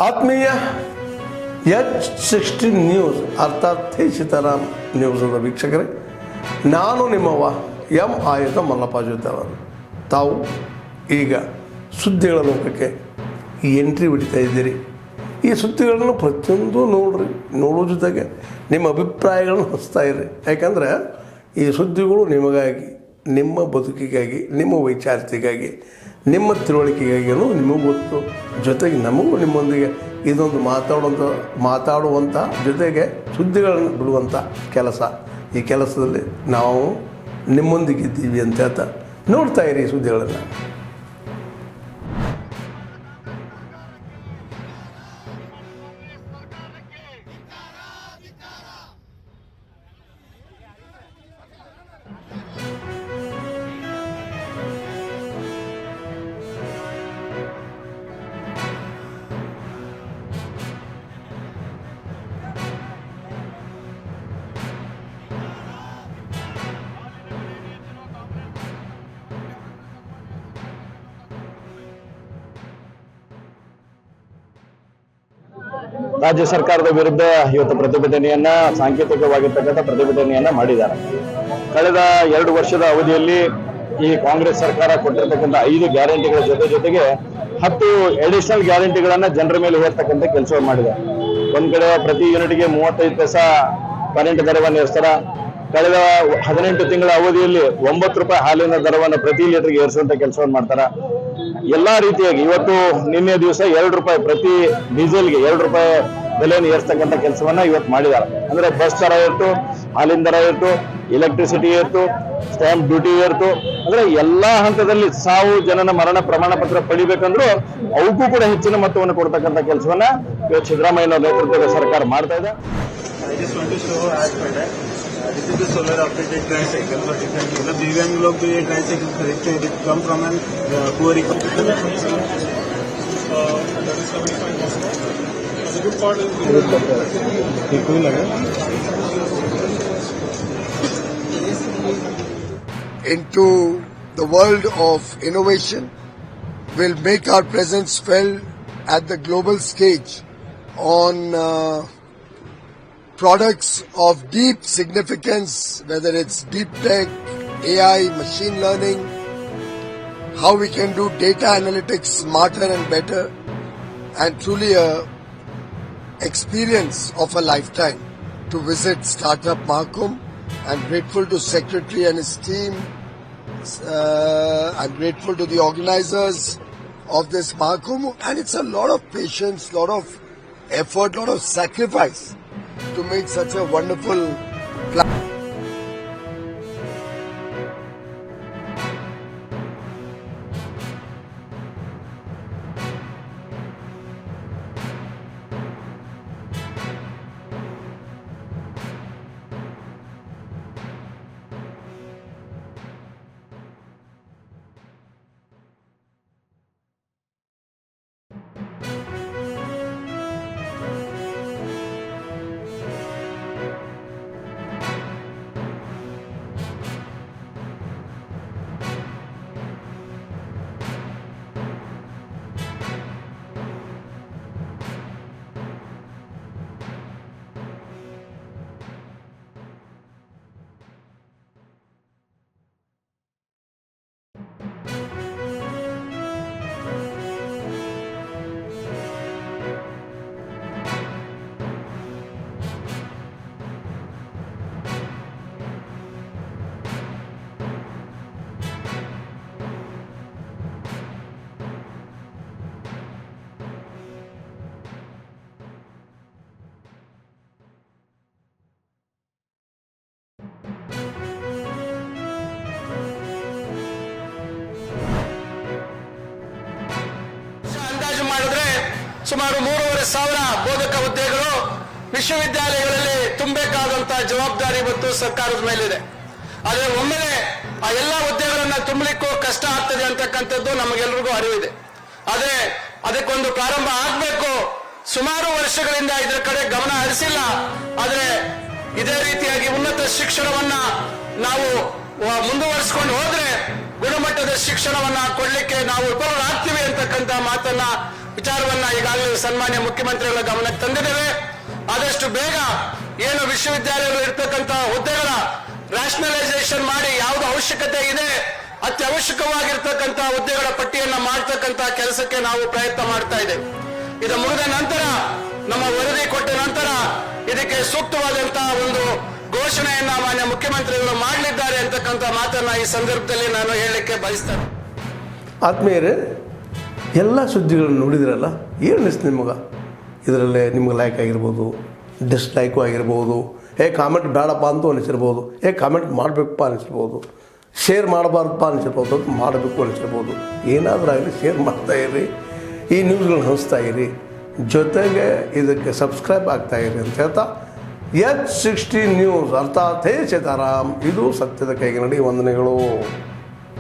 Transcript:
ಆತ್ಮೀಯ H16 news ಅರ್ಥಾತ್ ಹೇ ಸೀತಾರಾಮ್ ನ್ಯೂಸದ ವೀಕ್ಷಕರೇ, ನಾನು ನಿಮ್ಮವ ಎಂ ಆಯುಧ ಮಲ್ಲಪ್ಪ ಜೊತೆವರು. ತಾವು ಈಗ ಸುದ್ದಿಗಳ ಲೋಕಕ್ಕೆ ಎಂಟ್ರಿ ಹೊಡಿತಾ ಇದ್ದೀರಿ. ಈ ಸುದ್ದಿಗಳನ್ನು ಪ್ರತಿಯೊಂದು ನೋಡೋ ಜೊತೆಗೆ ನಿಮ್ಮ ಅಭಿಪ್ರಾಯಗಳನ್ನು ಹಚ್ತಾ ಇರ್ರಿ. ಯಾಕಂದರೆ ಈ ಸುದ್ದಿಗಳು ನಿಮಗಾಗಿ, ನಿಮ್ಮ ಬದುಕಿಗಾಗಿ, ನಿಮ್ಮ ವೈಚಾರಿಕೆಗಾಗಿ, ನಿಮ್ಮ ತಿಳುವಳಿಕೆಗಾಗಿಯೂ ನಿಮಗೂ ಗೊತ್ತು. ಜೊತೆಗೆ ನಮಗೂ ನಿಮ್ಮೊಂದಿಗೆ ಇದೊಂದು ಮಾತಾಡುವಂಥ ಜೊತೆಗೆ ಸುದ್ದಿಗಳನ್ನು ಬಿಡುವಂಥ ಕೆಲಸ. ಈ ಕೆಲಸದಲ್ಲಿ ನಾವು ನಿಮ್ಮೊಂದಿಗಿದ್ದೀವಿ ಅಂತ ಹೇಳ್ತಾ ನೋಡ್ತಾ ಇರಿ ಈ ಸುದ್ದಿಗಳನ್ನು. ರಾಜ್ಯ ಸರ್ಕಾರದ ವಿರುದ್ಧ ಇವತ್ತು ಪ್ರತಿಭಟನೆಯನ್ನ, ಸಾಂಕೇತಿಕವಾಗಿರ್ತಕ್ಕಂಥ ಪ್ರತಿಭಟನೆಯನ್ನ ಮಾಡಿದ್ದಾರೆ. ಕಳೆದ 2 ವರ್ಷದ ಅವಧಿಯಲ್ಲಿ ಈ ಕಾಂಗ್ರೆಸ್ ಸರ್ಕಾರ ಕೊಟ್ಟಿರ್ತಕ್ಕಂಥ 5 ಗ್ಯಾರಂಟಿಗಳ ಜೊತೆಗೆ 10 ಅಡಿಷನಲ್ ಗ್ಯಾರಂಟಿಗಳನ್ನ ಜನರ ಮೇಲೆ ಹೇರ್ತಕ್ಕಂಥ ಕೆಲಸ ಮಾಡಿದೆ. ಒಂದ್ ಕಡೆ ಪ್ರತಿ ಯೂನಿಟ್ಗೆ 35 ಪೈಸಾ ಕರೆಂಟ್ ದರವನ್ನು ಏರಿಸ್ತಾರ. ಕಳೆದ 18 ತಿಂಗಳ ಅವಧಿಯಲ್ಲಿ 9 ರೂಪಾಯಿ ಹಾಲಿನ ದರವನ್ನು ಪ್ರತಿ ಲೀಟರ್ಗೆ ಏರಿಸುವಂತ ಕೆಲಸವನ್ನು ಮಾಡ್ತಾರ. ಎಲ್ಲಾ ರೀತಿಯಾಗಿ ಇವತ್ತು ನಿನ್ನೆ ದಿವಸ 2 ರೂಪಾಯಿ ಪ್ರತಿ ಡೀಸೆಲ್ಗೆ 2 ರೂಪಾಯಿ ಬೆಲೆಯನ್ನು ಏರಿಸ್ತಕ್ಕಂಥ ಕೆಲಸವನ್ನ ಇವತ್ತು ಮಾಡಿದ್ದಾರೆ. ಅಂದ್ರೆ ಬಸ್ ದರ ಏರ್ತು, ಹಾಲಿನ ದರ ಏರ್ತು, ಎಲೆಕ್ಟ್ರಿಸಿಟಿ ಏರ್ತು, ಸ್ಟ್ಯಾಂಪ್ ಡ್ಯೂಟಿ ಏರ್ತು. ಅಂದ್ರೆ ಎಲ್ಲಾ ಹಂತದಲ್ಲಿ ಸಾವು ಜನನ ಮರಣ ಪ್ರಮಾಣ ಪತ್ರ ಪಡಿಬೇಕಂದ್ರೂ ಅವಕ್ಕೂ ಕೂಡ ಹೆಚ್ಚಿನ ಮೊತ್ತವನ್ನು ಕೊಡ್ತಕ್ಕಂಥ ಕೆಲಸವನ್ನ ಇವತ್ತು ಸಿದ್ದರಾಮಯ್ಯ ನೇತೃತ್ವದ ಸರ್ಕಾರ ಮಾಡ್ತಾ ಇದೆ. This is the solar operated tricycle, but the दिव्यांग लोग जो ये ट्राइसाइकिल खरीदते हैं, come from an poor economy. The good part is into the world of innovation will make our presence felt at the global stage on products of deep significance, whether it's deep tech, AI, machine learning, how we can do data analytics smarter and better, and truly a experience of a lifetime to visit Startup Mahakumbh. I'm grateful to Secretary and his team. I'm grateful to the organizers of this Mahakumbh, and it's a lot of patience, lot of effort, lot of sacrifice to make such a wonderful plan. ಮಾಡಿದ್ರೆ ಸುಮಾರು 3,500 ಬೋಧಕ ಹುದ್ದೆಗಳು ವಿಶ್ವವಿದ್ಯಾಲಯಗಳಲ್ಲಿ ತುಂಬಬೇಕಾದಂತಹ ಜವಾಬ್ದಾರಿ ಇವತ್ತು ಸರ್ಕಾರದ ಮೇಲಿದೆ. ಆದರೆ ಒಮ್ಮೆಲೆ ಆ ಎಲ್ಲ ಹುದ್ದೆಗಳನ್ನ ತುಂಬಲಿಕ್ಕೂ ಕಷ್ಟ ಆಗ್ತದೆ ಅಂತಕ್ಕಂಥದ್ದು ನಮಗೆಲ್ಲರಿಗೂ ಅರಿವಿದೆ. ಆದರೆ ಅದಕ್ಕೊಂದು ಪ್ರಾರಂಭ ಆಗಬೇಕು. ಸುಮಾರು ವರ್ಷಗಳಿಂದ ಇದರ ಕಡೆ ಗಮನ ಹರಿಸಿಲ್ಲ. ಆದರೆ ಇದೇ ರೀತಿಯಾಗಿ ಉನ್ನತ ಶಿಕ್ಷಣವನ್ನ ನಾವು ಮುಂದುವರಿಸಿಕೊಂಡು ಹೋದ್ರೆ ಗುಣಮಟ್ಟದ ಶಿಕ್ಷಣವನ್ನ ಕೊಡ್ಲಿಕ್ಕೆ ನಾವು ವಿಫಲರಾಗ್ತೀವಿ ಅಂತಕ್ಕಂಥ ಮಾತನ್ನ ವಿಚಾರವನ್ನ ಈಗಾಗಲೇ ಸನ್ಮಾನ್ಯ ಮುಖ್ಯಮಂತ್ರಿಗಳ ಗಮನಕ್ಕೆ ತಂದಿದ್ದೇವೆ. ಆದಷ್ಟು ಬೇಗ ಏನು ವಿಶ್ವವಿದ್ಯಾಲಯಗಳು ಇರ್ತಕ್ಕಂಥ ಹುದ್ದೆಗಳ ರ್ಯಾಷನಲೈಸೇಷನ್ ಮಾಡಿ ಯಾವುದು ಅವಶ್ಯಕತೆ ಇದೆ ಅತ್ಯವಶ್ಯಕವಾಗಿರ್ತಕ್ಕಂಥ ಹುದ್ದೆಗಳ ಪಟ್ಟಿಯನ್ನ ಮಾಡ್ತಕ್ಕಂಥ ಕೆಲಸಕ್ಕೆ ನಾವು ಪ್ರಯತ್ನ ಮಾಡ್ತಾ ಇದ್ದೇವೆ. ಇದು ಮುಗಿದ ನಂತರ ನಮ್ಮ ವರದಿ ಕೊಟ್ಟ ನಂತರ ಇದಕ್ಕೆ ಸೂಕ್ತವಾದಂತಹ ಒಂದು ಘೋಷಣೆಯನ್ನ ಮಾನ್ಯ ಮುಖ್ಯಮಂತ್ರಿಗಳು ಮಾಡಲಿದ್ದಾರೆ ಅಂತಕ್ಕಂಥ ಮಾತನ್ನ ಈ ಸಂದರ್ಭದಲ್ಲಿ ನಾನು ಹೇಳಲಿಕ್ಕೆ ಬಯಸ್ತೇನೆ. ಆತ್ಮೀಯರೇ, ಎಲ್ಲ ಸುದ್ದಿಗಳನ್ನು ನೋಡಿದ್ರಲ್ಲ, ಏನು ಅನಿಸ್ತು ನಿಮಗೆ? ಇದರಲ್ಲೇ ನಿಮ್ಗೆ ಲೈಕ್ ಆಗಿರ್ಬೋದು, ಡಿಸ್ಲೈಕು ಆಗಿರ್ಬೋದು, ಕಾಮೆಂಟ್ ಬೇಡಪ್ಪ ಅಂತೂ ಅನಿಸಿರ್ಬೋದು, ಕಾಮೆಂಟ್ ಮಾಡಬೇಕಪ್ಪ ಅನಿಸಿರ್ಬೋದು, ಶೇರ್ ಮಾಡಬಾರ್ದಪ್ಪ ಅನಿಸಿರ್ಬೋದು, ಅದು ಮಾಡಬೇಕು ಅನಿಸಿರ್ಬೋದು. ಏನಾದರೂ ಆಗಲಿ ಶೇರ್ ಮಾಡ್ತಾಯಿರಿ, ಈ ನ್ಯೂಸ್ಗಳನ್ನ ಹಂಚ್ತಾ ಇರಿ, ಜೊತೆಗೆ ಇದಕ್ಕೆ ಸಬ್ಸ್ಕ್ರೈಬ್ ಆಗ್ತಾಯಿರಿ ಅಂತ ಹೇಳ್ತಾ H16 ನ್ಯೂಸ್ ಅರ್ಥಾತ್ ಹೇ ಸೀತಾರಾಮ್, ಇದು ಸತ್ಯದ ಕೈಗೆ ನಡಿ. ವಂದನೆಗಳು.